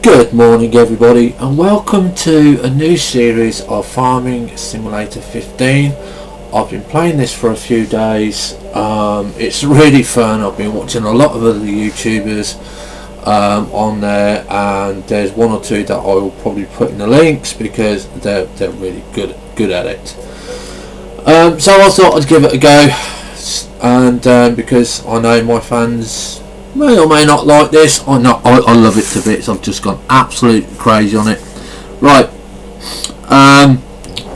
Good morning everybody, and welcome to a new series of Farming Simulator 15. I've been playing this for a few days. It's really fun. I've been watching a lot of other YouTubers on there, and there's one or two that I will probably put in the links because they're really good at it. So I thought I'd give it a go, and because I know my fans may or may not like this. I love it to bits. I've just gone absolutely crazy on it. Right,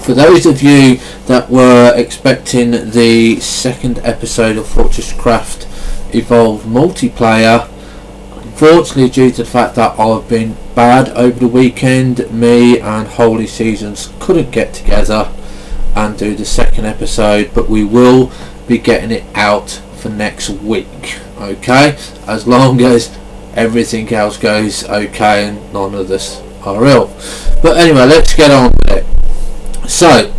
for those of you that were expecting the second episode of Fortresscraft Evolved multiplayer, unfortunately due to the fact that I've been bad over the weekend, me and Holy Seasons couldn't get together and do the second episode, but we will be getting it out for next week. Okay, as long as everything else goes okay and none of us are ill. But anyway, let's get on with it. So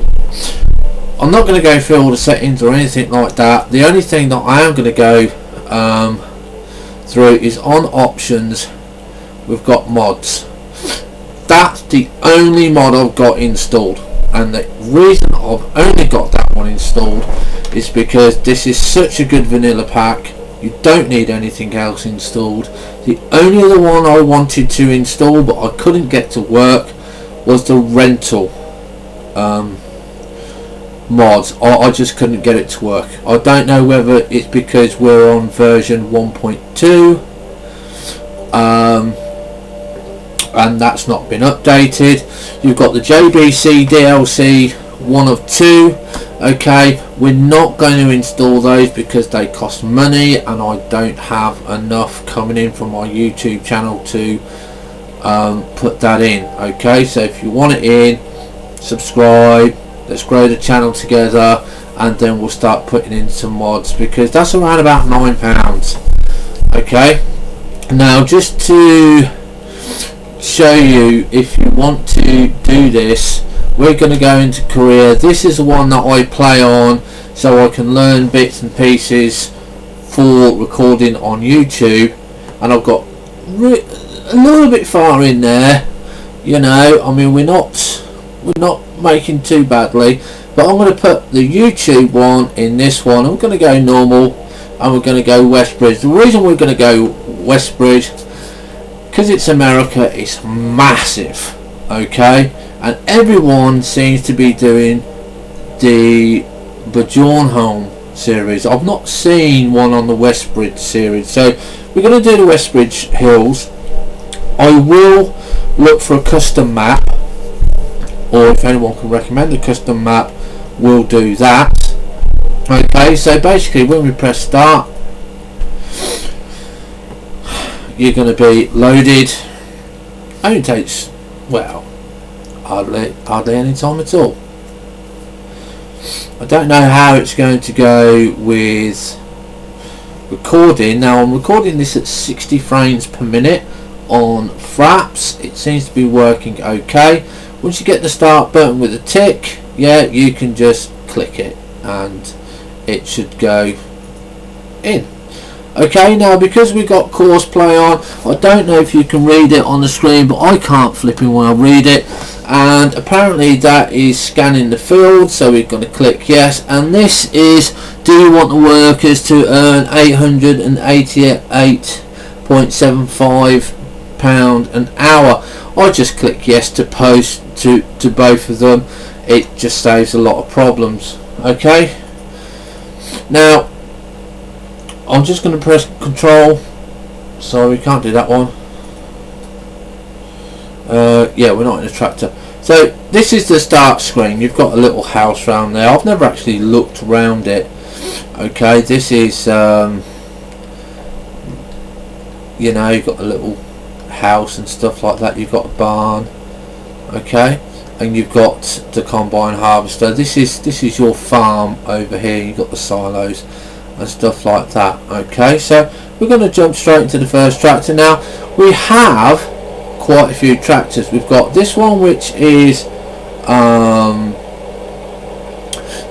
I'm not going to go through all the settings or anything like that. The only thing that I am going to go through is on options. We've got mods. That's the only mod I've got installed, and the reason I've only got that one installed is because this is such a good vanilla pack. You don't need anything else installed. The only other one I wanted to install but I couldn't get to work was the rental mods. I just couldn't get it to work. I don't know whether it's because we're on version 1.2 and that's not been updated. You've got the JBC DLC 1 of 2. Okay, we're not going to install those because they cost money and I don't have enough coming in from my YouTube channel to put that in. Okay, so if you want it in, subscribe, let's grow the channel together, and then we'll start putting in some mods because that's around about £9. Okay, now just to show you, if you want to do this, we're going to go into career. This is the one that I play on so I can learn bits and pieces for recording on YouTube, and I've got a little bit far in there, you know. I mean, we're not making too badly, but I'm going to put the YouTube one in this one. I'm going to go normal and we're going to go Westbridge. The reason we're going to go Westbridge because it's America, it's massive, okay, and everyone seems to be doing the Bjornholm series. I've not seen one on the Westbridge series, so we're going to do the Westbridge Hills. I will look for a custom map, or if anyone can recommend a custom map, we'll do that. Okay, so basically when we press start, you're going to be loaded. Only takes, well, hardly any time at all. I don't know how it's going to go with recording. Now I'm recording this at 60 frames per minute on Fraps. It seems to be working okay. Once you get the start button with a tick, yeah, you can just click it and it should go in. Okay, now because we got course play on, I don't know if you can read it on the screen, but I can't flipping well read it, and apparently that is scanning the field, so we're going to click yes, and this is, do you want the workers to earn £888.75 an hour? I just click yes to post to both of them. It just saves a lot of problems. Okay, now I'm just going to press control. Sorry, we can't do that one. Yeah, we're not in a tractor. So this is the start screen. You've got a little house around there. I've never actually looked around it. Okay, this is you know, you've got a little house and stuff like that. You've got a barn, okay, and you've got the combine harvester. This is your farm over here. You've got the silos and stuff like that. Okay, so we're going to jump straight into the first tractor. Now we have quite a few tractors. We've got this one, which is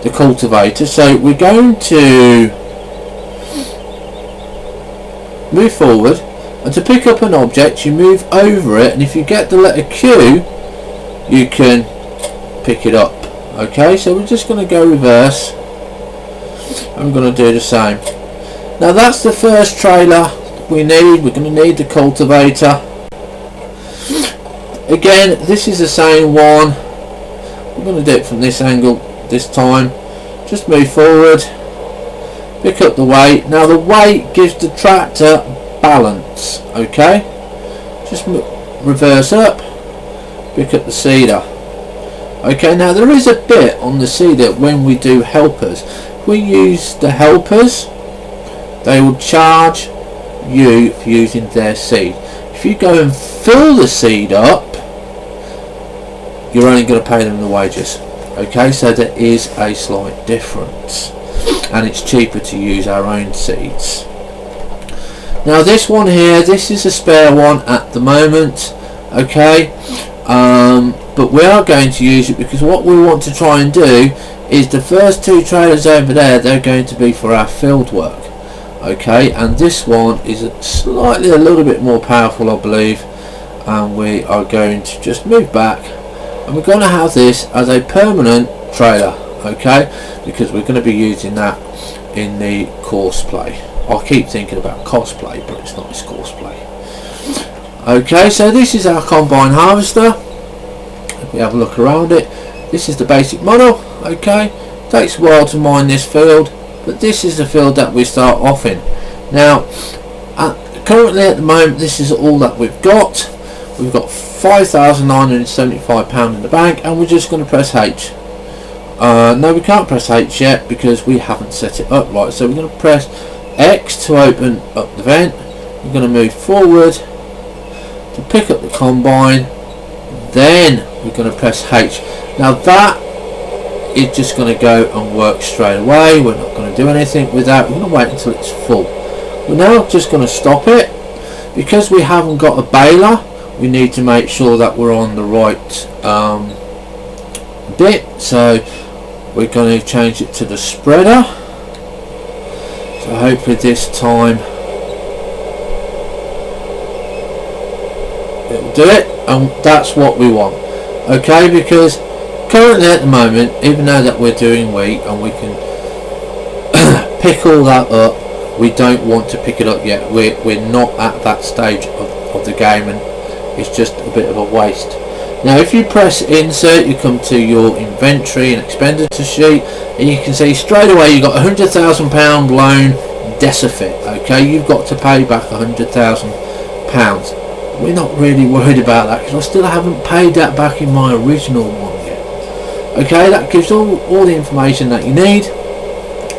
the cultivator. So we're going to move forward and to pick up an object you move over it, and if you get the letter Q you can pick it up. Okay, so we're just going to go reverse. I'm going to do the same. Now that's the first trailer we need. We're going to need the cultivator. Again, this is the same one. We're going to do it from this angle this time. Just move forward, pick up the weight. Now the weight gives the tractor balance. Okay, just reverse up, pick up the seeder. Okay, now there is a bit on the seeder when we do helpers. If we use the helpers, they will charge you for using their seed. If you go and fill the seed up, you're only going to pay them the wages. Okay, so there is a slight difference, and it's cheaper to use our own seeds. Now this one here, this is a spare one at the moment. Okay, but we are going to use it because what we want to try and do is the first two trailers over there, they're going to be for our field work. Okay, and this one is slightly a little bit more powerful, I believe, and we are going to just move back, and we're going to have this as a permanent trailer. Okay, because we're going to be using that in the course play. I keep thinking about cosplay, but it's not, it's course play. Okay, so this is our combine harvester. If we have a look around it, this is the basic model. Okay, takes a while to mine this field, but this is the field that we start off in. Now currently at the moment this is all that we've got. We've got £5,975 in the bank, and we're just going to press H. No, we can't press H yet because we haven't set it up right, so we're going to press X to open up the vent. We're going to move forward to pick up the combine, then we're going to press H. Now that is just going to go and work straight away. We're not going to do anything with that. We're going to wait until it's full. We're now just going to stop it. Because we haven't got a baler, we need to make sure that we're on the right bit, so we're going to change it to the spreader. So hopefully this time it'll do it, and that's what we want. Okay, because currently at the moment, even though that we're doing wheat and we can pick all that up, we don't want to pick it up yet. We're not at that stage of the game, and it's just a bit of a waste. Now if you press insert, you come to your inventory and expenditure sheet, and you can see straight away you've got £100,000 loan decifit. Okay, you've got to pay back £100,000. We're not really worried about that because I still haven't paid that back in my original one yet. Okay, that gives all the information that you need,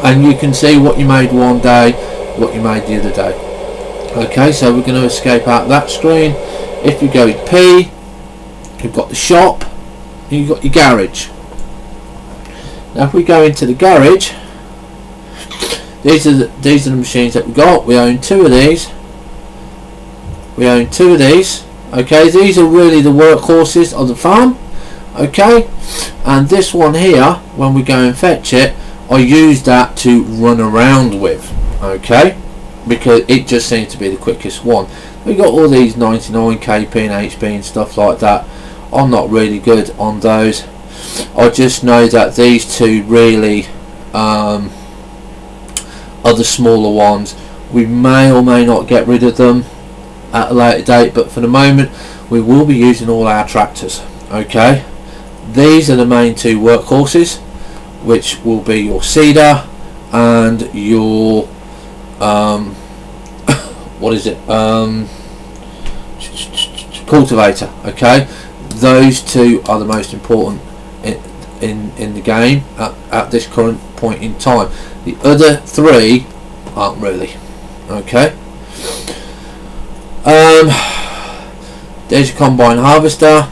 and you can see what you made one day, what you made the other day. Okay, so we're going to escape out that screen. If you go with P, you've got the shop, and you've got your garage. Now if we go into the garage, these are the machines that we got. We own two of these. Okay, these are really the workhorses of the farm. Okay, and this one here, when we go and fetch it, I use that to run around with. Okay, because it just seems to be the quickest one. We got all these 99 kp and HP and stuff like that. I'm not really good on those. I just know that these two really are the smaller ones. We may or may not get rid of them at a later date, but for the moment we will be using all our tractors. Okay, these are the main two workhorses, which will be your seeder and your what is it, cultivator. Okay, those two are the most important in the game at this current point in time. The other three aren't really. Okay, there's your combine harvester,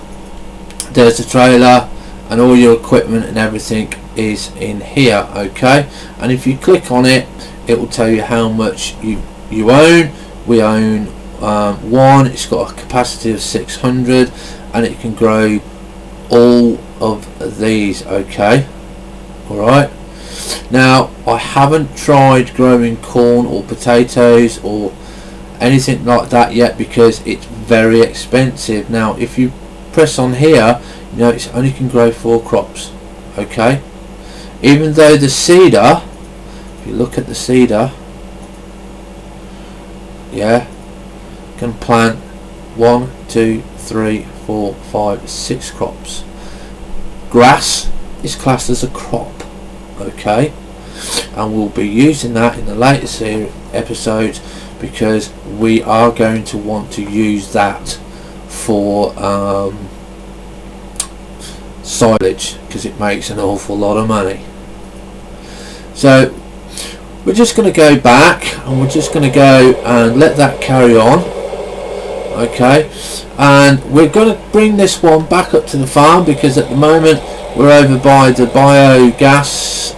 there's the trailer, and all your equipment and everything is in here. Okay, and if you click on it, it will tell you how much you own. We own one. It's got a capacity of 600, and it can grow all of these. Okay, all right. Now I haven't tried growing corn or potatoes or anything like that yet, because it's very expensive. Now if you press on here, you know it only can grow 4 crops. Okay, even though the seeder, if you look at the seeder, yeah, can plant 1, 2, 3, 4, 5, 6 crops. Grass is classed as a crop. Okay, and we'll be using that in the later episodes, because we are going to want to use that for silage, because it makes an awful lot of money. So we're just going to go back, and we're just going to go and let that carry on. Okay, and we're going to bring this one back up to the farm, because at the moment we're over by the biogas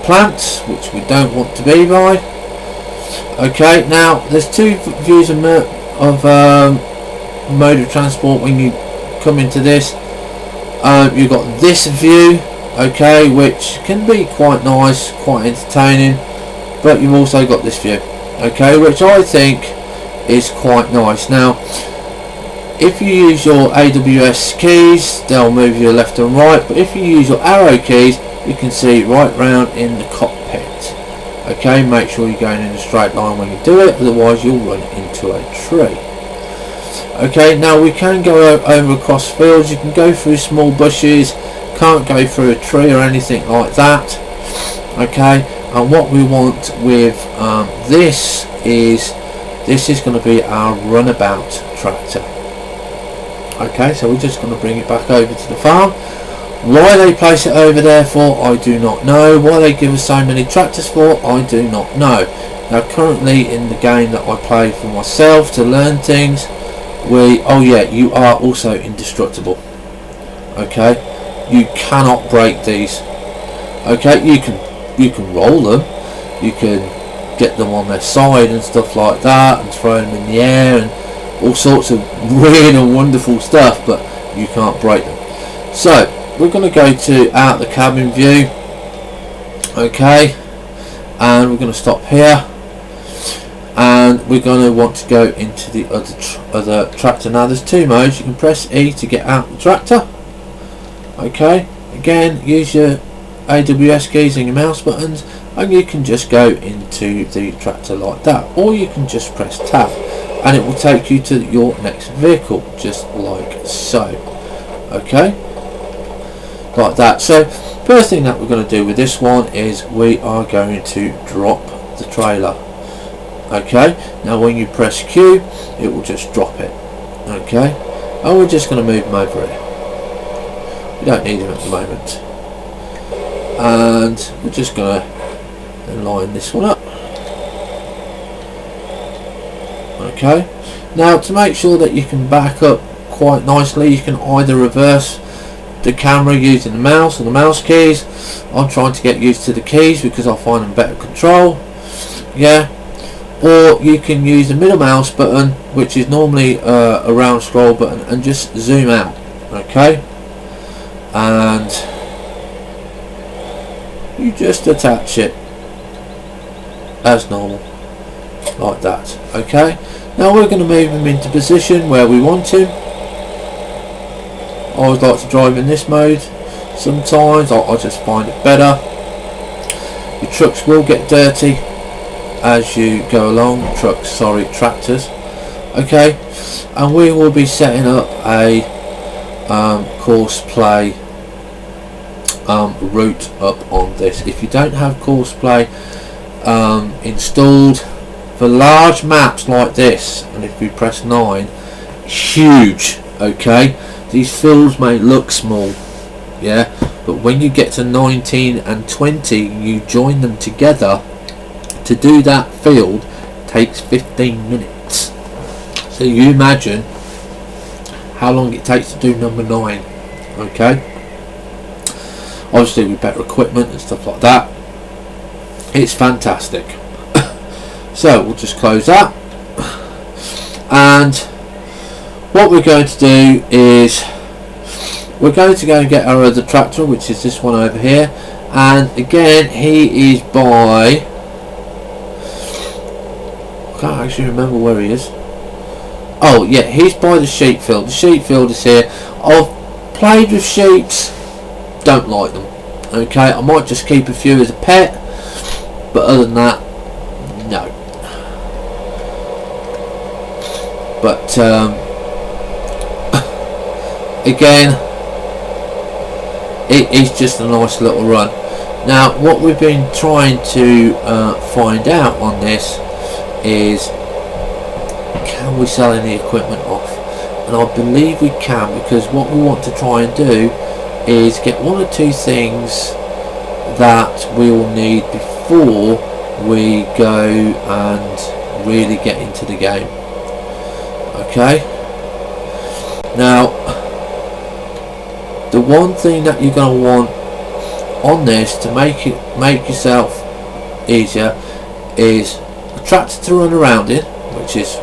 plants, which we don't want to be by. Okay, now there's 2 views of mode of transport when you come into this. You've got this view, okay, which can be quite nice, quite entertaining, but you've also got this view, okay, which I think is quite nice. Now if you use your AWS keys, they'll move you left and right, but if you use your arrow keys, you can see right round in the cockpit. Okay, make sure you're going in a straight line when you do it, otherwise you'll run into a tree. Okay, now we can go over across fields, you can go through small bushes, can't go through a tree or anything like that. Okay, and what we want with this is going to be our runabout tractor. Okay, so we're just going to bring it back over to the farm. Why they place it over there for, I do not know. Why they give us so many tractors for, I do not know. Now currently in the game that I play for myself to learn things, oh yeah, you are also indestructible. Okay, you cannot break these. Okay, you can roll them, you can get them on their side and stuff like that, and throw them in the air and all sorts of weird and wonderful stuff, but you can't break them. So we're going to go to out the cabin view. Okay, and we're going to stop here, and we're going to want to go into the other tractor. Now there's 2 modes. You can press E to get out the tractor. Okay, again use your AWS keys and your mouse buttons, and you can just go into the tractor like that, or you can just press tab and it will take you to your next vehicle, just like so. Okay, like that. So first thing that we're going to do with this one is we are going to drop the trailer. Okay, now when you press Q, it will just drop it. Okay, and we're just going to move them over here. We don't need them at the moment, and we're just going to line this one up. Okay, now to make sure that you can back up quite nicely, you can either reverse the camera using the mouse and the mouse keys. I'm trying to get used to the keys because I find them better control. Yeah, or you can use the middle mouse button, which is normally a round scroll button, and just zoom out. Okay, and you just attach it as normal, like that. Okay, now we're going to move him into position where we want him. I always like to drive in this mode. Sometimes I just find it better. Your trucks will get dirty as you go along. Tractors. Okay, and we will be setting up a course play route up on this. If you don't have course play installed for large maps like this, and if we press 9, huge. Okay, these fields may look small, yeah, but when you get to 19 and 20, you join them together. To do that field takes 15 minutes. So you imagine how long it takes to do number 9. Okay, obviously with better equipment and stuff like that, it's fantastic. So we'll just close that, and what we're going to do is we're going to go and get our other tractor, which is this one over here, and again he is by can't actually remember where he is. Oh yeah, he's by the sheep field. The sheep field is here. I've played with sheeps, don't like them. Okay, I might just keep a few as a pet, but other than that, no. But again, it is just a nice little run. Now what we've been trying to find out on this is, can we sell any equipment off? And I believe we can, because what we want to try and do is get one or two things that we will need before we go and really get into the game. Okay, now the one thing that you're going to want on this to make yourself easier is a tractor to run around in, which is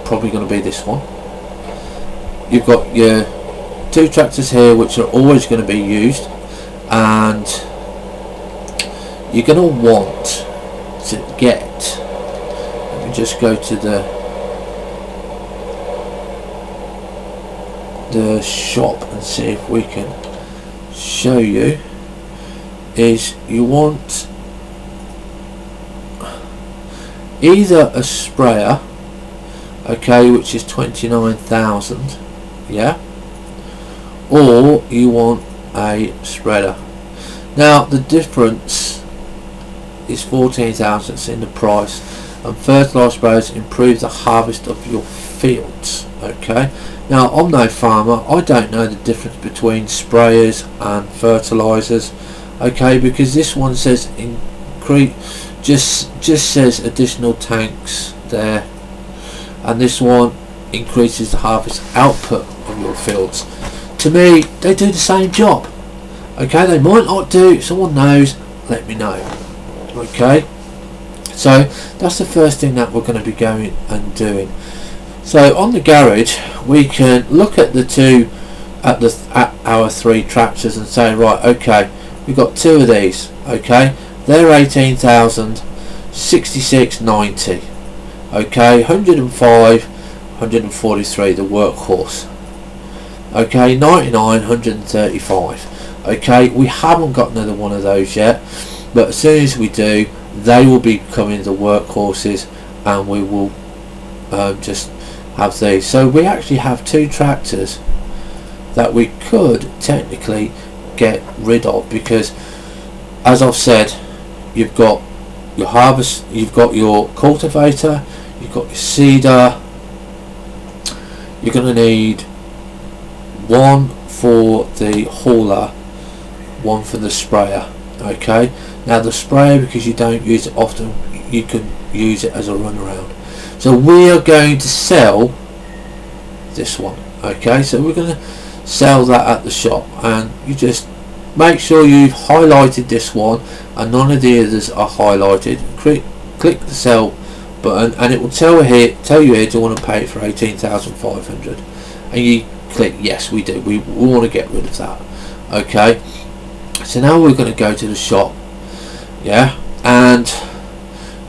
probably going to be this one. You've got your two tractors here which are always going to be used, and you're going to want to get, let me just go to the shop and see if we can show you, is you want either a sprayer, okay, which is 29,000, yeah, or you want a spreader. Now the difference is 14,000 in the price, and fertilizer sprayers improve the harvest of your fields. Okay, now I'm no farmer, I don't know the difference between sprayers and fertilizers, okay, because this one says increase, just says additional tanks there, and this one increases the harvest output of your fields. To me, they do the same job. Okay, they might not do. If someone knows, let me know. Okay, so that's the first thing that we're going to be going and doing. So on the garage, we can look at the two, at our three tractors, and say, right, okay, we've got two of these. Okay, they're 18,000, 66.90. Okay, 105, 143, the workhorse. Okay, 99, 135. Okay, we haven't got another one of those yet, but as soon as we do, they will be becoming the workhorses, and we will just have these. So we actually have two tractors that we could technically get rid of, because as I've said, you've got your harvest, you've got your cultivator, you've got your seeder. You're going to need one for the hauler, one for the sprayer. Okay, now the sprayer, because you don't use it often, you can use it as a runaround. So we are going to sell this one. Okay, so we're going to sell that at the shop, and you just make sure you've highlighted this one and none of the others are highlighted. Click the sell button, and it will tell you here, do you want to pay it for 18,500, and you click yes, we do, we want to get rid of that. Okay, so now we're going to go to the shop, yeah, and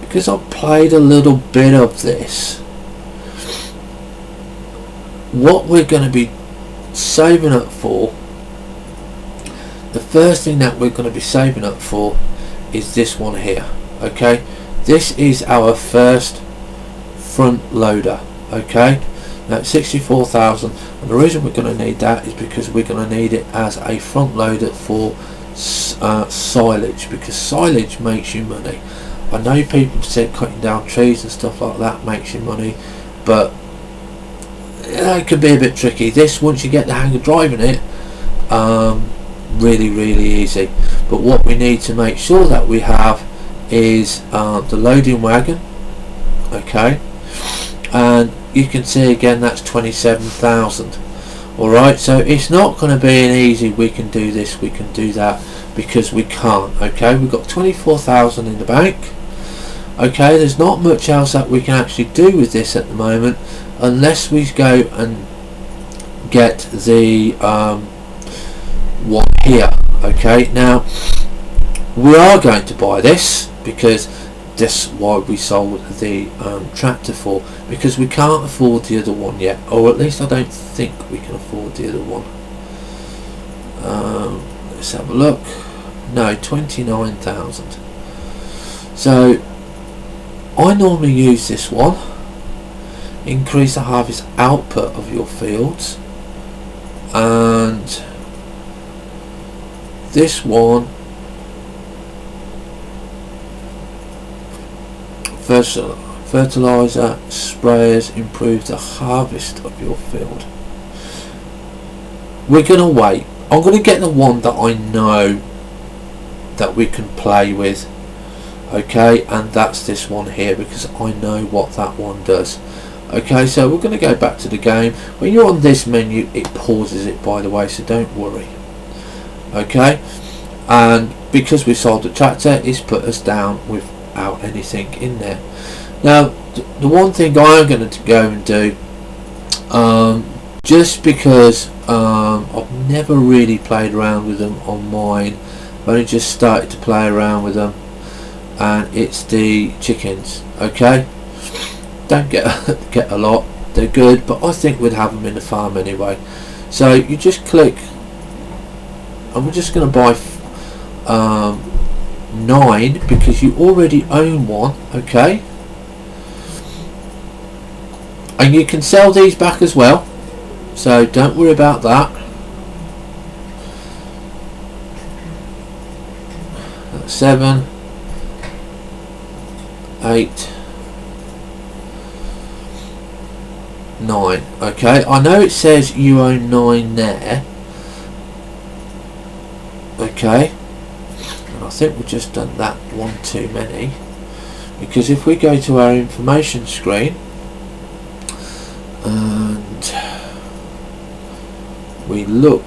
because I've played a little bit of this, what we're going to be saving up for, the first thing that we're going to be saving up for is this one here. Okay, this is our first front loader. Okay, now it's 64,000, and the reason we're going to need that is because we're going to need it as a front loader for silage, because silage makes you money. I know people said cutting down trees and stuff like that makes you money, but it can be a bit tricky. This, once you get the hang of driving it, really easy. But what we need to make sure that we have is the loading wagon. Okay, and you can see again that's 27,000. Alright, so it's not going to be an easy we can do this, we can do that, because we can't. Okay, we've got 24,000 in the bank. Okay, there's not much else that we can actually do with this at the moment, unless we go and get the one here. Okay, now we are going to buy this because That's why we sold the tractor for, because we can't afford the other one yet, or at least I don't think we can afford the other one. Let's have a look. No, 29,000. So I normally use this one. Increase the harvest output of your fields, and this one fertilizer sprayers improve the harvest of your field. We're gonna wait. I'm gonna get the one that I know that we can play with, okay, and that's this one here, because I know what that one does. Okay, so we're going to go back to the game. When you're on this menu, it pauses it, by the way, so don't worry. Okay, and because we sold the tractor, it's put us down without anything in there. Now the one thing I'm going to go and do, just because I've never really played around with them on mine, I've only just started to play around with them, and it's the chickens. Okay, don't get a lot, they're good, but I think we'd have them in the farm anyway. So you just click, and we're just going to buy 9 because you already own one. Okay, and you can sell these back as well, so don't worry about that. That's 7, 8, 9. Okay, I know it says you own 9 there. Okay, and I think we've just done that one too many, because if we go to our information screen and we look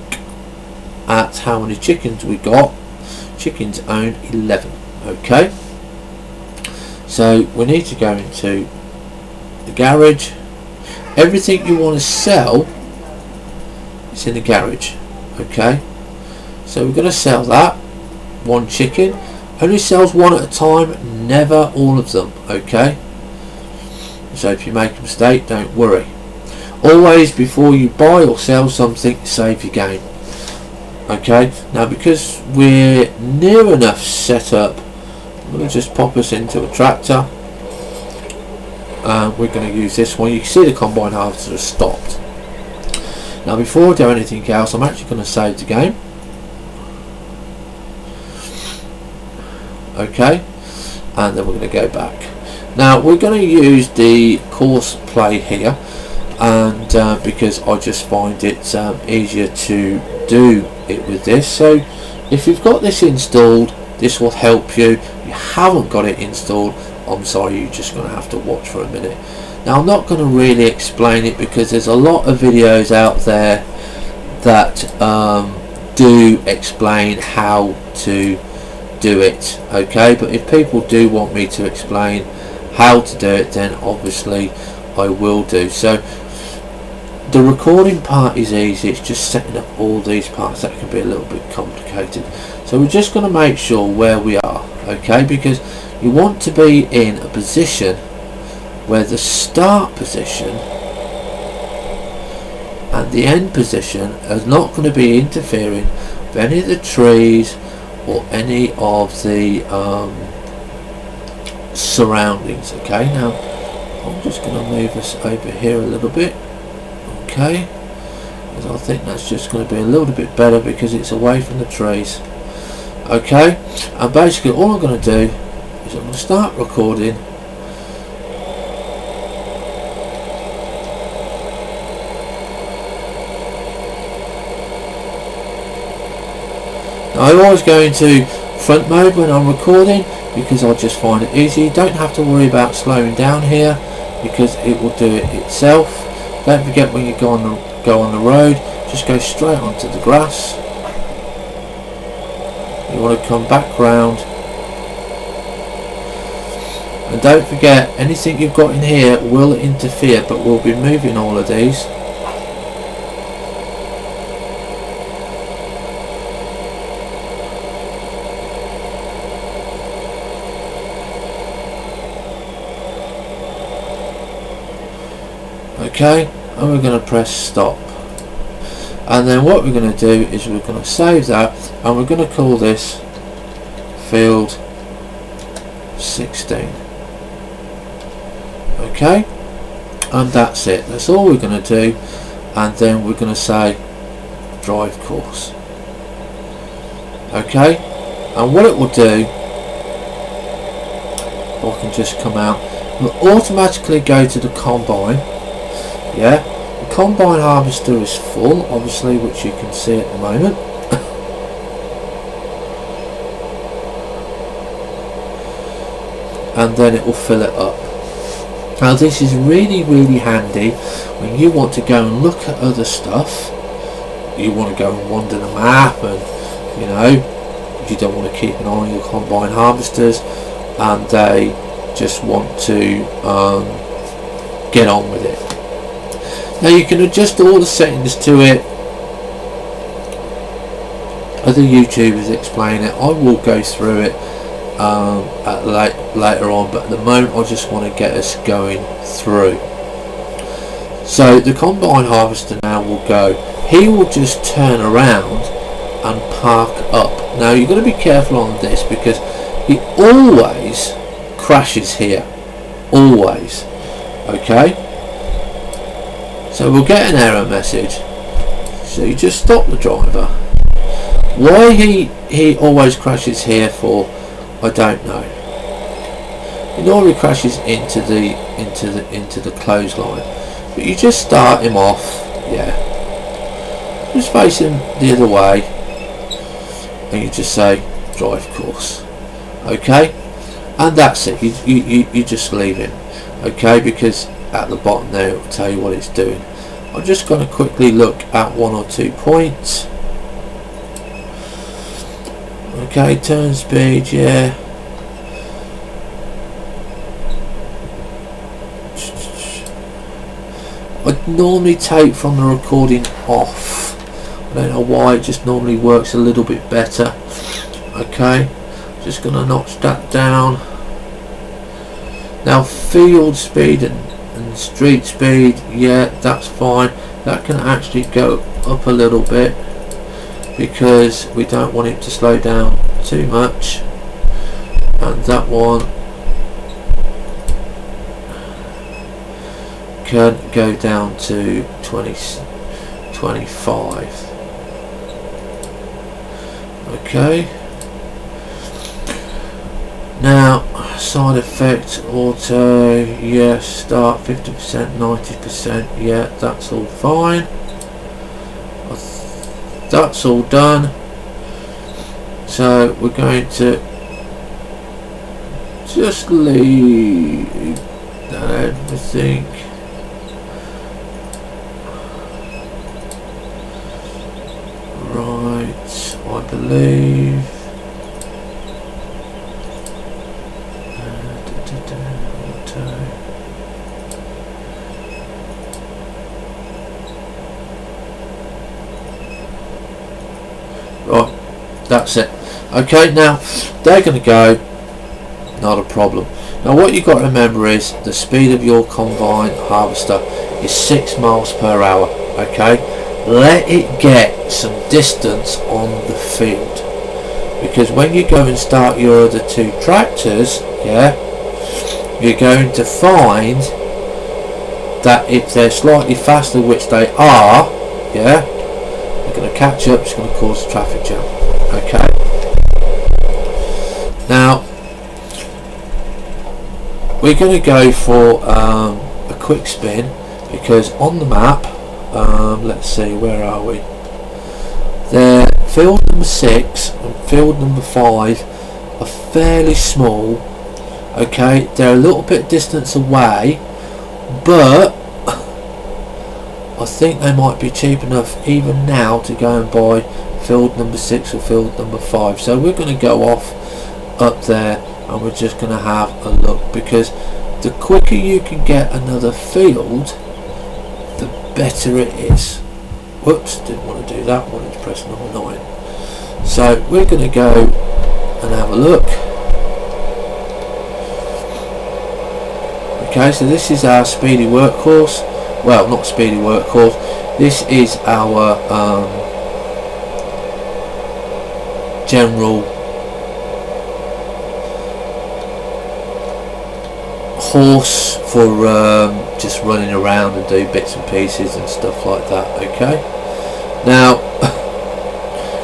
at how many chickens we got, chickens own 11. Okay, so we need to go into the garage. Everything you want to sell is in the garage. Okay, so we're going to sell that one chicken. Only sells one at a time, never all of them. Okay, so if you make a mistake, don't worry. Always, before you buy or sell something, save your game. Okay, now because we're near enough set up, I'm going to just pop us into a tractor. We're going to use this one. You can see the combine harvester has stopped. Now before I do anything else, I'm actually going to save the game. Okay, and then we're going to go back. Now we're going to use the course play here, and because I just find it easier to do it with this. So if you've got this installed, this will help you. If you haven't got it installed, I'm sorry, you're just going to have to watch for a minute. Now I'm not going to really explain it because there's a lot of videos out there that do explain how to do it. Okay, but if people do want me to explain how to do it, then obviously I will do. So the recording part is easy, it's just setting up all these parts that can be a little bit complicated. So we're just going to make sure where we are, okay, because you want to be in a position where the start position and the end position are not going to be interfering with any of the trees or any of the surroundings. Okay, now I'm just going to move us over here a little bit. Okay, because I think that's just going to be a little bit better because it's away from the trees. Okay, and basically all I'm going to do is I'm going to start recording. Now I always go into front mode when I'm recording because I just find it easy. You don't have to worry about slowing down here because it will do it itself. Don't forget, when you go on the road, just go straight onto the grass. You want to come back round, and don't forget, anything you've got in here will interfere, but we'll be moving all of these. Okay, and we're going to press stop. And then what we're going to do is we're going to save that, and we're going to call this field 16. Okay, and that's it. That's all we're going to do. And then we're going to say drive course. Okay, and what it will do, I can just come out, will automatically go to the combine. Yeah, the combine harvester is full, obviously, which you can see at the moment. And then it will fill it up. Now this is really handy when you want to go and look at other stuff. You want to go and wander the map, and you know, you don't want to keep an eye on your combine harvesters, and they just want to get on with it. Now you can adjust all the settings to it. Other YouTubers explain it. I will go through it later on, but at the moment I just want to get us going through. So the combine harvester now will go. He will just turn around and park up. Now you've got to be careful on this because he always crashes here, always. Okay, so we'll get an error message, so you just stop the driver. Why he always crashes here for, I don't know. He normally crashes into the clothesline, but you just start him off. Yeah, just face him the other way, and you just say drive course. Okay, and that's it. You just leave him. Okay, because at the bottom there it will tell you what it's doing. I'm just going to quickly look at 1 or 2 points. Okay, turn speed, yeah. I'd normally take from the recording off. I don't know why, it just normally works a little bit better. Okay, just going to notch that down. Now field speed and street speed, yeah, that's fine. That can actually go up a little bit because we don't want it to slow down too much. And that one can go down to 25. Okay, now side effect auto, yes, start 50%, 90%, yeah, that's all fine. That's all done. So we're going to just leave that everything. Right, I believe. Right, that's it. Okay, now they're going to go, not a problem. Now what you've got to remember is the speed of your combine harvester is 6 miles per hour. Okay, let it get some distance on the field, because when you go and start your other 2 tractors, yeah, you're going to find that if they're slightly faster, which they are, yeah, they're going to catch up. It's going to cause a traffic jam. Okay, now we're going to go for a quick spin, because on the map, let's see, where are we? There, field number 6 and field number 5 are fairly small. Okay, they're a little bit distance away, but I think they might be cheap enough even now to go and buy field number 6 or field number 5. So we're going to go off up there and we're just going to have a look, because the quicker you can get another field, the better it is. Whoops, didn't want to do that, wanted to press number 9. So we're going to go and have a look. Okay, so this is our speedy workhorse. well, not speedy workhorse, this is our general horse for just running around and do bits and pieces and stuff like that. Okay, now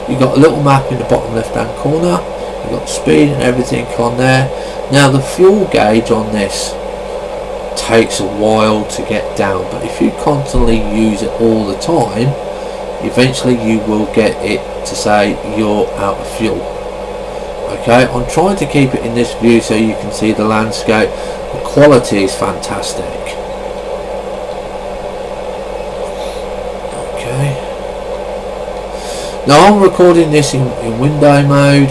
you've got a little map in the bottom left hand corner, you've got speed and everything on there. Now the fuel gauge on this takes a while to get down, but if you constantly use it all the time, eventually you will get it to say you're out of fuel. Okay, I'm trying to keep it in this view so you can see the landscape. The quality is fantastic. Okay, now I'm recording this in window mode.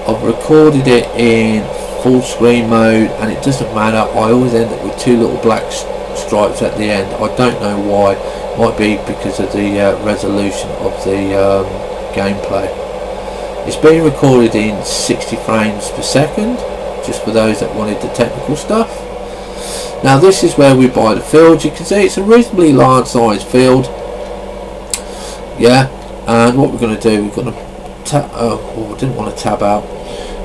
I've recorded it in full screen mode, and it doesn't matter, I always end up with two little black stripes at the end. I don't know why. It might be because of the resolution of the gameplay. It's being recorded in 60 frames per second, just for those that wanted the technical stuff. Now this is where we buy the field. You can see it's a reasonably large size field. Yeah, and what we're going to do, we're going to tab, I didn't want to tab out.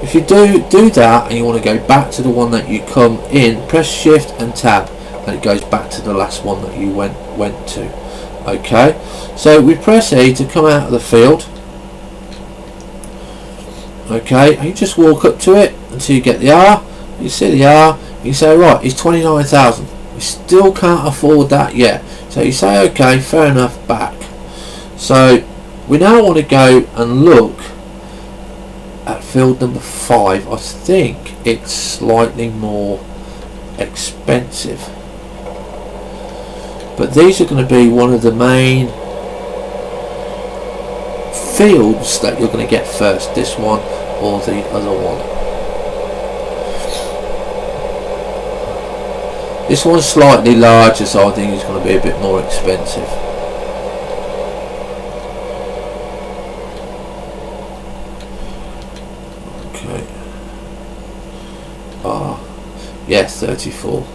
If you do that and you want to go back to the one that you come in, press shift and tab, and it goes back to the last one that you went to. Okay, so we press E to come out of the field. Okay, and you just walk up to it until you get the R. You see the R, you say, right, it's 29,000. We still can't afford that yet. So you say, okay, fair enough, back. So we now want to go and look at field number 5. I think it's slightly more expensive, but these are going to be one of the main fields that you're going to get first, this one or the other one. This one's slightly larger, so I think it's going to be a bit more expensive. Okay. Yes, 34.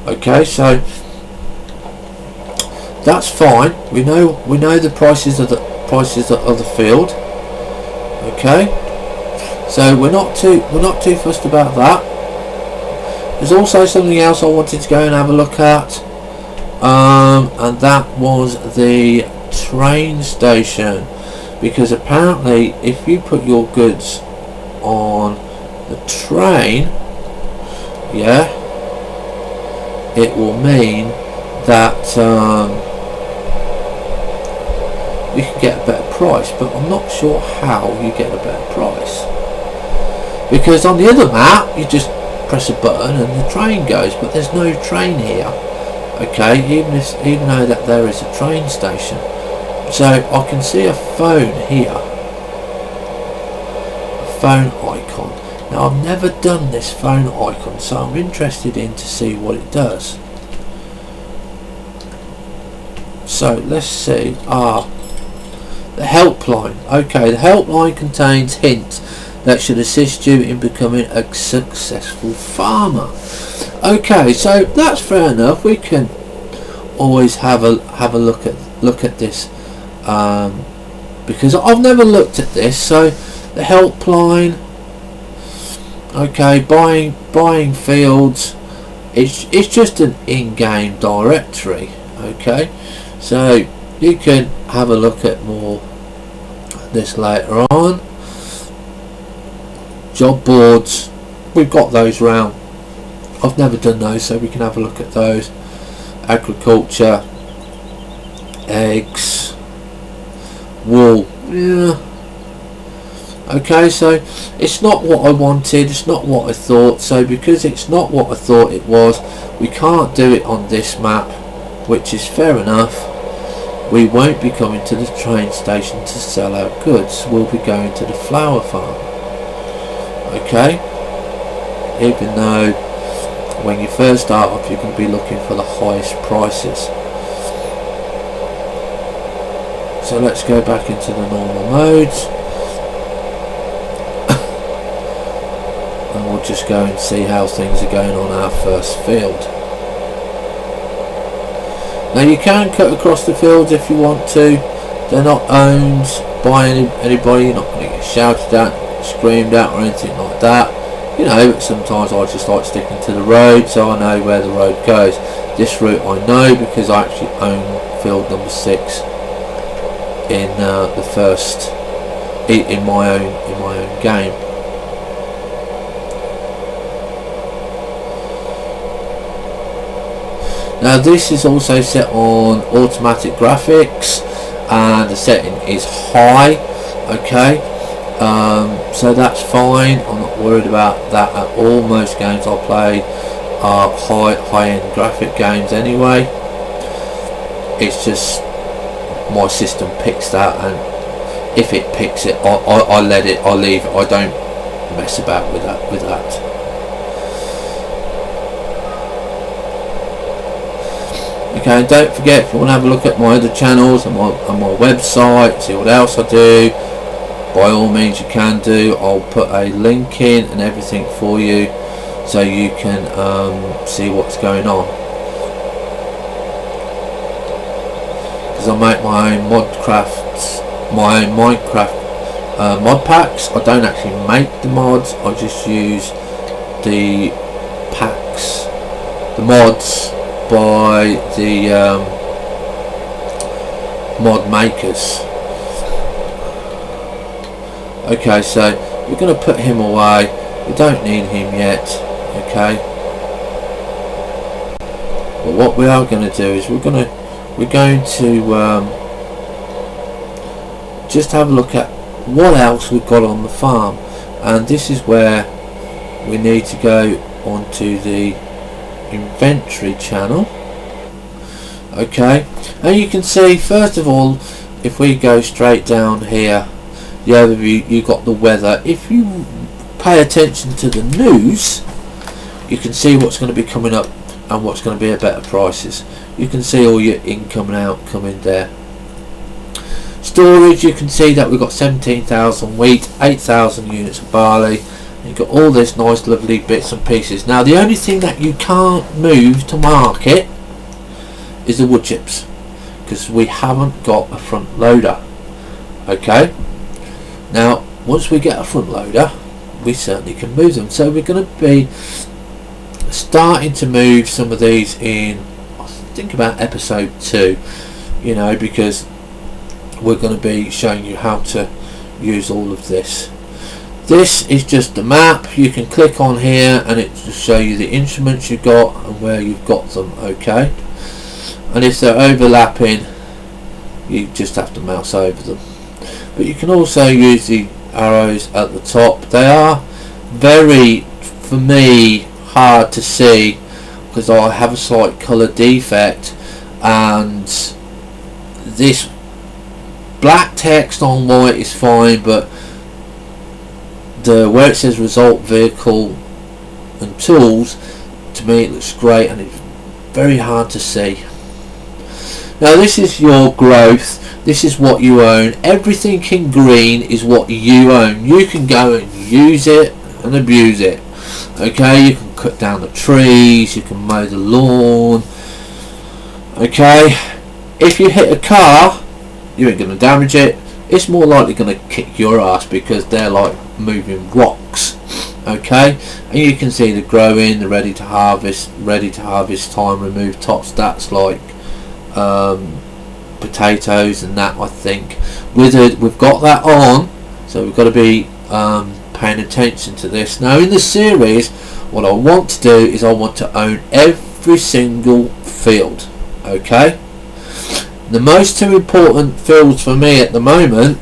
Okay, so that's fine. We know the prices of the field. Okay, so we're not too fussed about that. There's also something else I wanted to go and have a look at, and that was the train station, because apparently if you put your goods on the train, yeah, it will mean that you can get a better price, but I'm not sure how you get a better price, because on the other map you just press a button and the train goes, but there's no train here. Okay, even though that there is a train station. So I can see a phone here, a phone icon. Now I've never done this phone icon, so I'm interested in to see what it does. So let's see. The helpline. Okay, the helpline contains hints that should assist you in becoming a successful farmer. Okay, so that's fair enough. We can always have a look at this, because I've never looked at this. So the helpline. Okay, buying fields. It's just an in-game directory. Okay, so you can have a look at more this later on. Job boards, we've got those round. I've never done those, so we can have a look at those. Agriculture, eggs, wool. Yeah. Okay, so it's not what I wanted, it's not what I thought. So because it's not what I thought it was, we can't do it on this map, which is fair enough. We won't be coming to the train station to sell our goods. We'll be going to the flower farm. Okay, even though when you first start off you're going to be looking for the highest prices. So let's go back into the normal modes and we'll just go and see how things are going on our first field. Now you can cut across the fields if you want to. They're not owned by anybody. You're not going to get shouted at, screamed at or anything like that. You know, but sometimes I just like sticking to the road so I know where the road goes. This route I know because I actually own field number 6 in the first in my own game. Now this is also set on automatic graphics and the setting is high. Okay, so that's fine. I'm not worried about that at all. Most games I play are high-end graphic games anyway. It's just my system picks that, and if it picks it, I let it. I leave it. I don't mess about with that. Okay, and don't forget, if you want to have a look at my other channels and my website, see what else I do, by all means you can do. I'll put a link in and everything for you so you can see what's going on. Because I make my own my own Minecraft mod packs. I don't actually make the mods, I just use the packs, the mods by the mod makers. Okay, so we're going to put him away. We don't need him yet. Okay, but what we are going to do is we're going to just have a look at what else we've got on the farm, and this is where we need to go onto the inventory channel. Okay, and you can see, first of all, if we go straight down here, the overview, you got the weather. If you pay attention to the news, you can see what's going to be coming up and what's going to be at better prices. You can see all your income and outcome in there. Storage, you can see that we've got 17,000 wheat, 8,000 units of barley. You've got all this nice lovely bits and pieces. Now the only thing that you can't move to market is the wood chips, because we haven't got a front loader. Okay, now once we get a front loader we certainly can move them, so we're going to be starting to move some of these in, I think, about episode 2, you know, because we're going to be showing you how to use all of this. This is just the map. You can click on here and it will show you the instruments you've got and where you've got them. Okay, and if they're overlapping you just have to mouse over them, but you can also use the arrows at the top. They are very, for me, hard to see because I have a slight colour defect, and this black text on white is fine, but where it says result vehicle and tools, to me it looks great and it's very hard to see. Now this is your growth, this is what you own. Everything in green is what you own. You can go and use it and abuse it. Okay, you can cut down the trees, you can mow the lawn. Okay, if you hit a car you ain't going to damage it. It's more likely going to kick your ass because they're like moving rocks. Okay, and you can see the growing, the ready to harvest time, remove top stats like potatoes and that. I think we've got that on, so we've got to be paying attention to this. Now in the series, what I want to do is I want to own every single field. Okay, the most two important fields for me at the moment,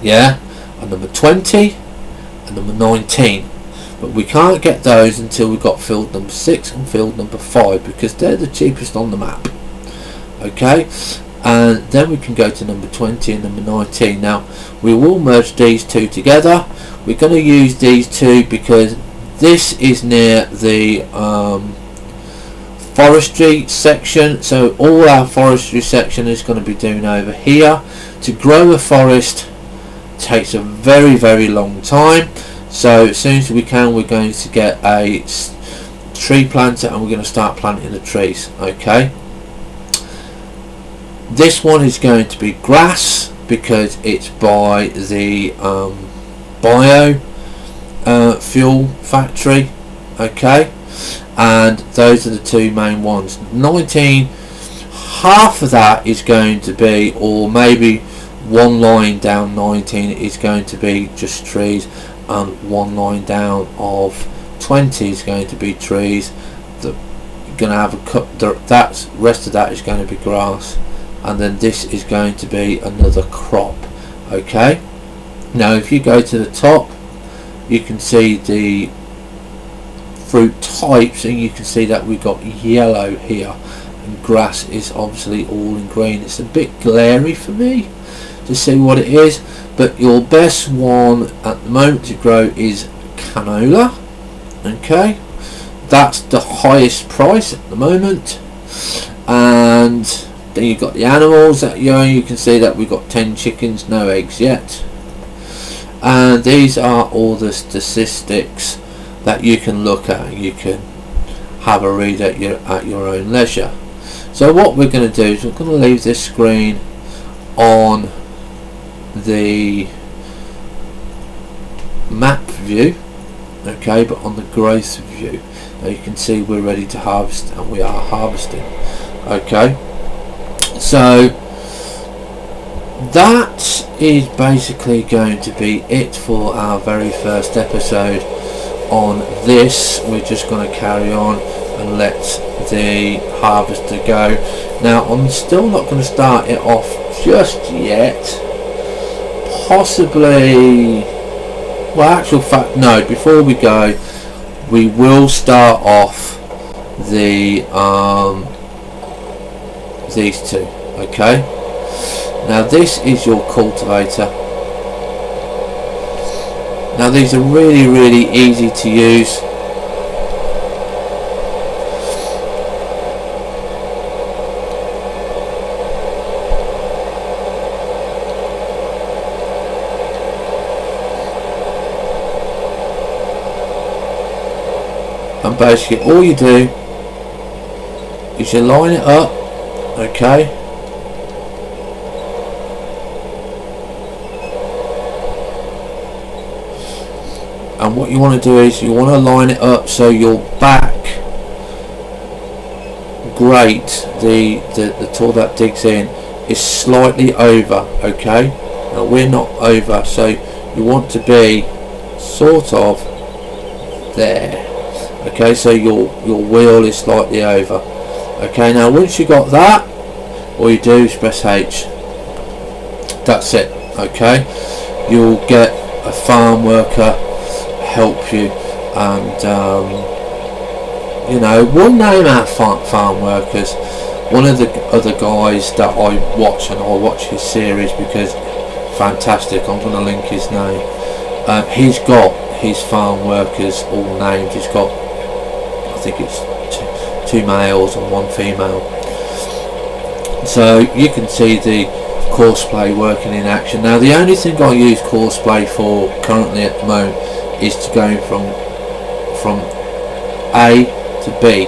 yeah, are number 20 and number 19, but we can't get those until we've got field number 6 and field number 5 because they're the cheapest on the map. Okay, and then we can go to number 20 and number 19. Now we will merge these two together. We're going to use these two because this is near the forestry section, so all our forestry section is going to be doing over here. To grow a forest takes a very long time, so as soon as we can we're going to get a tree planter and we're going to start planting the trees. Okay, This one is going to be grass because it's by the bio fuel factory. Okay, and those are the two main ones. 19, half of that is going to be, or maybe one line down 19 is going to be just trees, and one line down of 20 is going to be trees. That you're going to have a cut. That's rest of that is going to be grass, and then this is going to be another crop. Okay, now if you go to the top, you can see the fruit types, and you can see that we've got yellow here, and grass is obviously all in green. It's a bit glary for me to see what it is, but your best one at the moment to grow is canola. Okay, that's the highest price at the moment. And then you've got the animals that you can see that we've got 10 chickens, no eggs yet. And these are all the statistics that you can look at. You can have a read at your own leisure. So what we're going to do is we're going to leave this screen on the map view, okay, but on the growth view. Now you can see we're ready to harvest, and we are harvesting. Okay, so that is basically going to be it for our very first episode on this. We're just going to carry on and let the harvester go. Now I'm still not going to start it off just yet. Possibly, well, actual fact, no, before we go, we will start off the these two. Okay, now this is your cultivator. Now these are really easy to use. And basically all you do is you line it up, okay, and what you want to do is you want to line it up so your back grate, the tool that digs in, is slightly over. Okay, now we're not over, so you want to be sort of there. Okay, so your wheel is slightly over. Okay, now once you got that, all you do is press H. That's it. Okay, you'll get a farm worker help you, and you know, we'll name our farm workers. One of the other guys that I watch, and I watch his series because fantastic, I'm going to link his name. He's got his farm workers all named. He's got, I think it's two males and one female, so you can see the courseplay working in action. Now the only thing I use courseplay for currently at the moment is to go from A to B.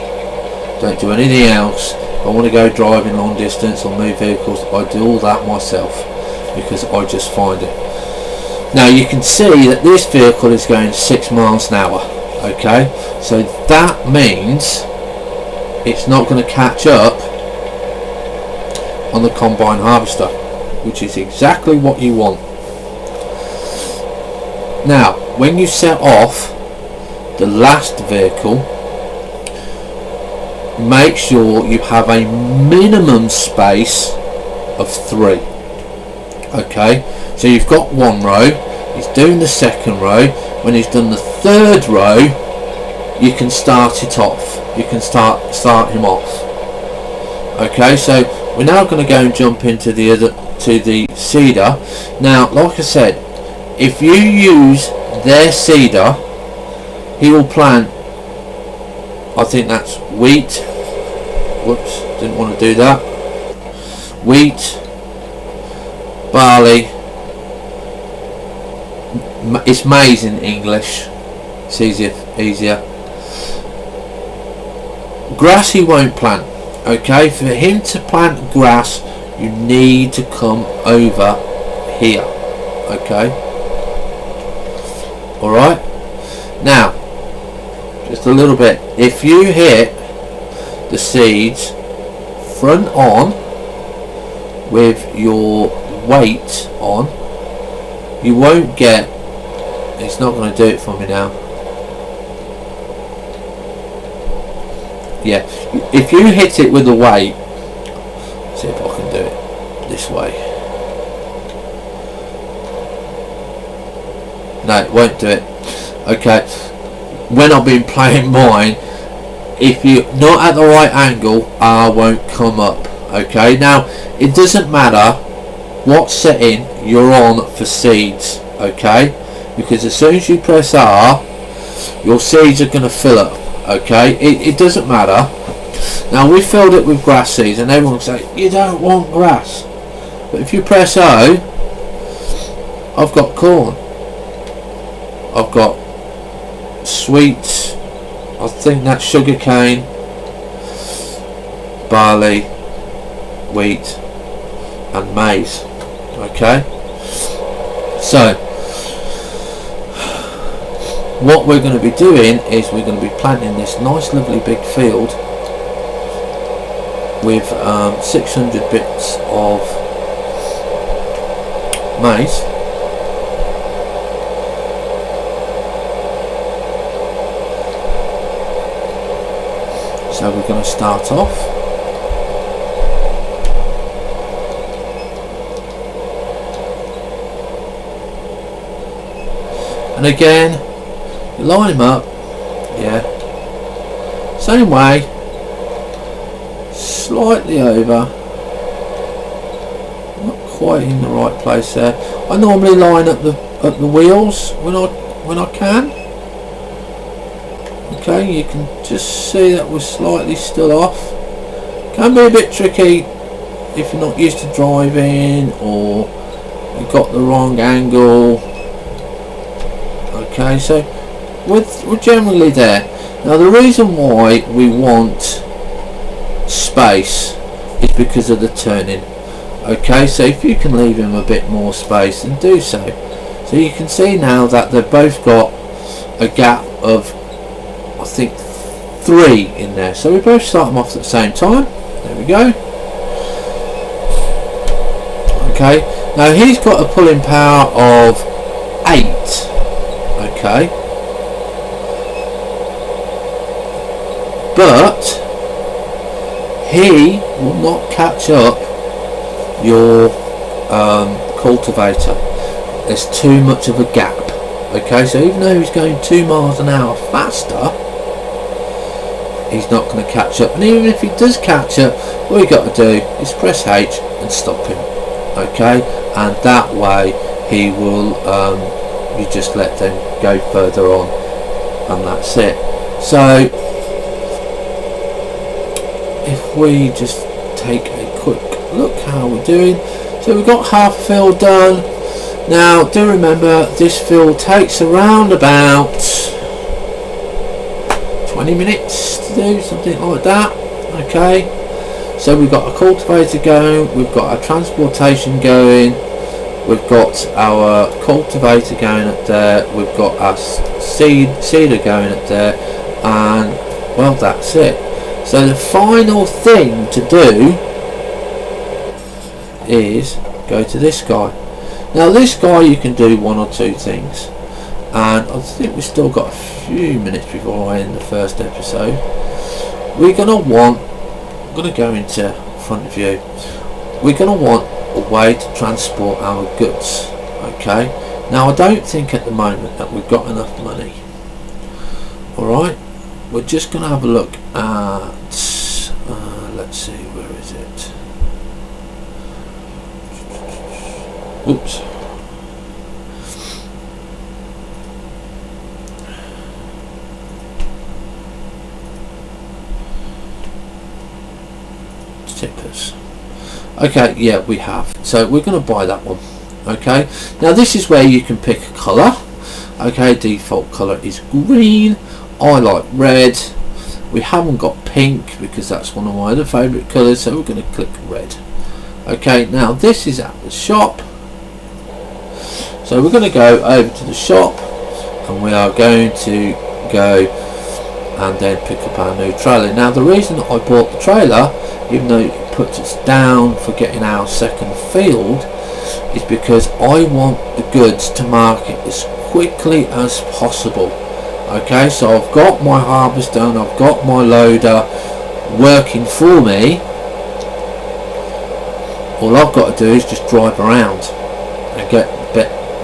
Don't do anything else. If I want to go driving long distance or move vehicles, I do all that myself because I just find it. Now you can see that this vehicle is going 6 miles an hour. Okay, so that means it's not going to catch up on the combine harvester, which is exactly what you want. Now when you set off the last vehicle, make sure you have a minimum space of 3. Okay, so you've got one row, he's doing the second row. When he's done the third row, you can start it off. You can start him off. Okay, so we're now going to go and jump into the seeder. Now, like I said, if you use their seeder, he will plant, I think that's wheat. Whoops, didn't want to do that. Wheat, barley. It's maize in English. It's easier. Grass he won't plant. Okay, for him to plant grass, you need to come over here. Okay, alright, now just a little bit, if you hit the seeds front on with your weight on, you won't get, it's not going to do it for me now. Yeah, if you hit it with the weight, see if I can do it this way. No, it won't do it. Okay, when I've been playing mine, if you're not at the right angle, R won't come up. Okay, now it doesn't matter what setting you're on for seeds, okay, because as soon as you press R, your seeds are going to fill up. Okay, it doesn't matter. Now we filled it with grass seeds, and everyone say you don't want grass, but if you press O, I've got corn, I've got sweet, I think that's sugar cane, barley, wheat and maize. Okay, so what we're going to be doing is we're going to be planting this nice lovely big field with 600 bits of maize. So we're going to start off. And again, you line them up, yeah, same way, slightly over, not quite in the right place there. I normally line up the wheels when I can. Okay, you can just see that we're slightly still off. Can be a bit tricky if you're not used to driving or you've got the wrong angle. Okay, so we're generally there. Now the reason why we want space is because of the turning. Okay, so if you can leave him a bit more space, then do so. So you can see now that they've both got a gap of, I think, 3 in there. So we both start them off at the same time. There we go. Okay, now he's got a pulling power of 8. Okay, but he will not catch up your cultivator. There's too much of a gap. Okay, so even though he's going 2 miles an hour faster, he's not going to catch up. And even if he does catch up, all you got to do is press H and stop him. Okay, and that way he will you just let them go further on, and that's it. So if we just take a quick look how we're doing, so we've got half a field done. Now do remember this field takes around about 20 minutes to do, something like that. Okay, so we've got a cultivator going, we've got our transportation going, we've got our cultivator going up there, we've got our seeder going up there, and well, that's it. So the final thing to do is go to this guy. Now this guy you can do 1 or 2 things, and I think we've still got a few minutes before I end the first episode. We're going to go into front view. We're going to want a way to transport our goods. Okay, now I don't think at the moment that we've got enough money. Alright, we're just going to have a look at let's see, where is it? Oops. Tippers. Okay, yeah, we have. So we're going to buy that one. Okay, now this is where you can pick a colour. Okay, default colour is green. I like red. We haven't got pink because that's one of my other favourite colours, so we're going to click red. Okay, now this is at the shop, so we're going to go over to the shop and we are going to go and then pick up our new trailer. Now the reason I bought the trailer, even though it puts us down for getting our second field, is because I want the goods to market as quickly as possible. Okay, so I've got my harvester and I've got my loader working for me. All I've got to do is just drive around and get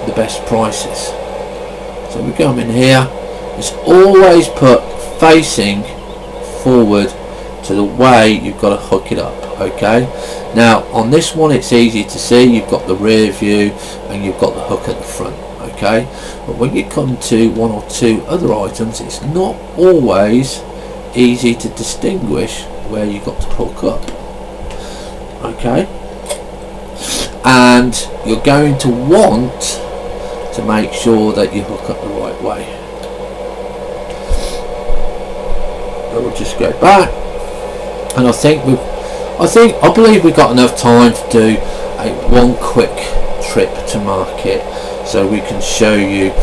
the best prices. So we come in here, it's always put facing forward to the way you've got to hook it up. Okay, now on this one it's easy to see, you've got the rear view and you've got the hook at the front. Okay, but when you come to one or two other items, it's not always easy to distinguish where you've got to hook up. Okay, and you're going to want to make sure that you hook up the right way. So we'll just go back, and I believe we've got enough time to do one quick trip to market, so we can show you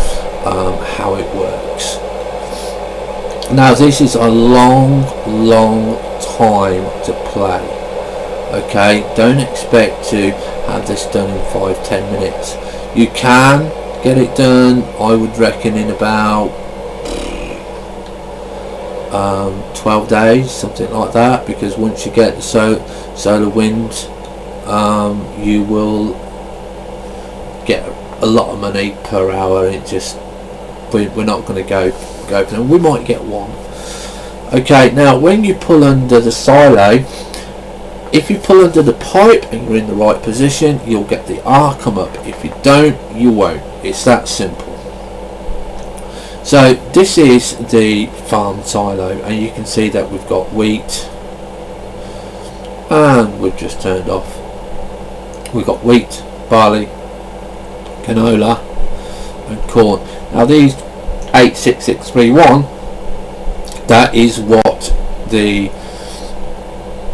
how it works. Now this is a long time to play. Okay, don't expect to have this done in 5-10 minutes. You can get it done, I would reckon, in about 12 days, something like that, because once you get the solar wind, you will get a lot of money per hour. It just, we're not going to go for them. We might get one. Okay, now when you pull under the silo, if you pull under the pipe and you're in the right position, you'll get the R come up. If you don't, you won't. It's that simple. So this is the farm silo, and you can see that we've got wheat, and we've just turned off. We've got wheat, barley, canola and corn. Now these 86631, that is what the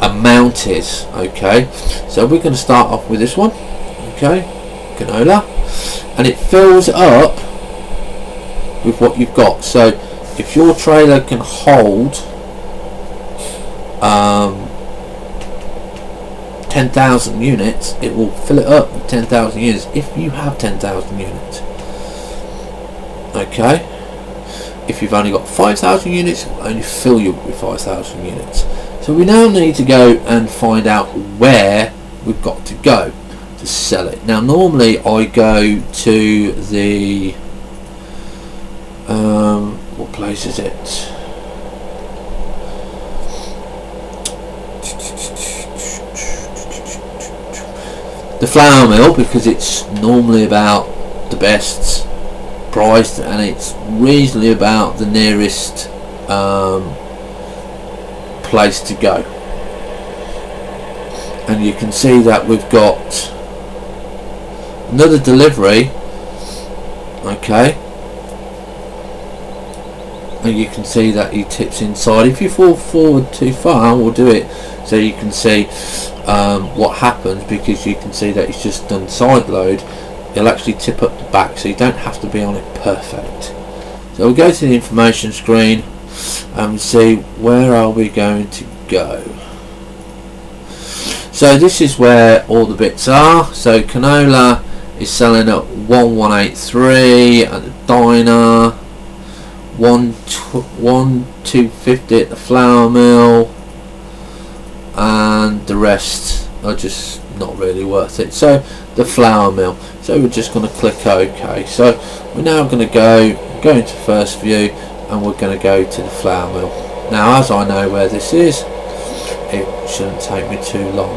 amount is. Okay, so we're going to start off with this one. Okay, canola, and it fills up with what you've got. So if your trailer can hold 10,000 units, it will fill it up with 10,000 units if you have 10,000 units. Okay, if you've only got 5,000 units, it will only fill you with 5,000 units. So we now need to go and find out where we've got to go to sell it. Now normally I go to the what place is it? The flour mill, because it's normally about the best priced and it's reasonably about the nearest place to go. And you can see that we've got another delivery. Okay, and you can see that he tips inside. If you fall forward too far, we'll do it so you can see what happens, because you can see that he's just done side load. He'll actually tip up the back, so you don't have to be on it perfect. So we'll go to the information screen and see where are we going to go. So this is where all the bits are. So canola is selling at 1183 at the diner, 1250 at the flour mill, and the rest are just not really worth it. So the flour mill, so we're just going to click OK. So we're now going to go into first view, and we're going to go to the flour mill. Now as I know where this is, it shouldn't take me too long.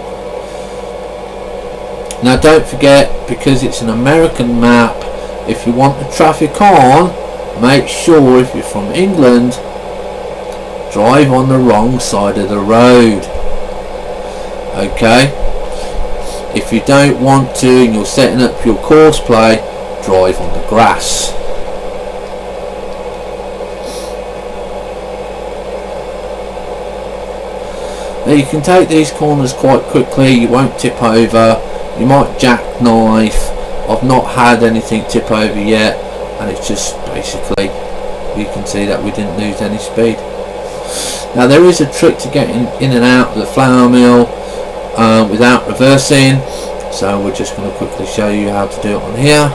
Now don't forget, because it's an American map, if you want the traffic on, make sure if you're from England, drive on the wrong side of the road. Okay, if you don't want to and you're setting up your course play, drive on the grass. Now you can take these corners quite quickly, you won't tip over, you might jackknife. I've not had anything tip over yet, and it's just basically, you can see that we didn't lose any speed. Now there is a trick to getting in and out of the flour mill without reversing, so we're just going to quickly show you how to do it on here.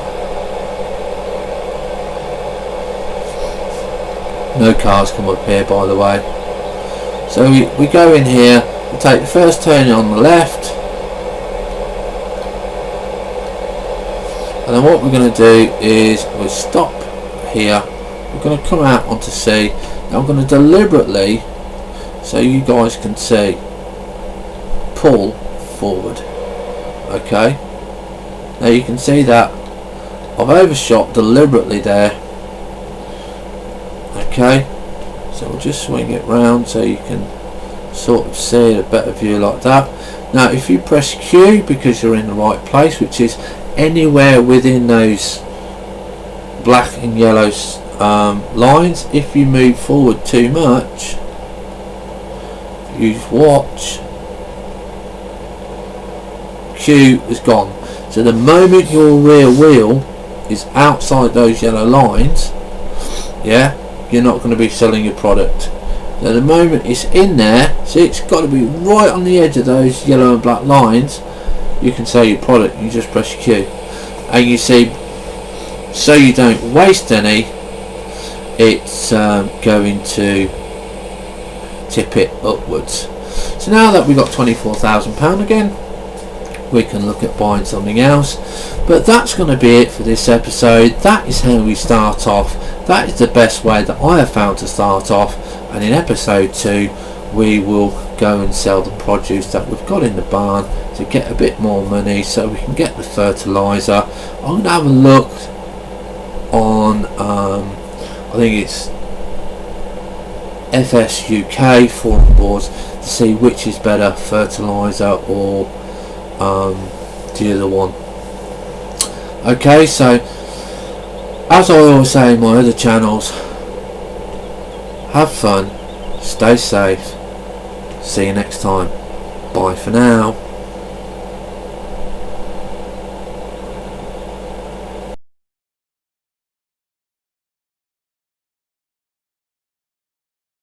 No cars come up here, by the way. So we go in here, we take the first turn on the left, and then what we're going to do is we'll stop here, we're going to come out onto C. Now I'm going to deliberately, so you guys can see, pull forward. Okay, now you can see that I've overshot deliberately there. Okay, so we'll just swing it round so you can sort of see a better view like that. Now if you press Q because you're in the right place, which is anywhere within those black and yellow lines, if you move forward too much, you watch, Q is gone. So the moment your rear wheel is outside those yellow lines, yeah, you're not going to be selling your product. Now the moment it's in there, see, it's got to be right on the edge of those yellow and black lines, you can sell your product. You just press Q, and you see, so you don't waste any, it's going to tip it upwards. So now that we've got £24,000 again, we can look at buying something else. But that's going to be it for this episode. That is how we start off. That is the best way that I have found to start off, and in episode 2 we will go and sell the produce that we've got in the barn to get a bit more money so we can get the fertilizer. I'm going to have a look on I think it's FS UK forum boards to see which is better, fertilizer or the other one. Okay, so as I always say in my other channels, have fun, stay safe, see you next time, bye for now.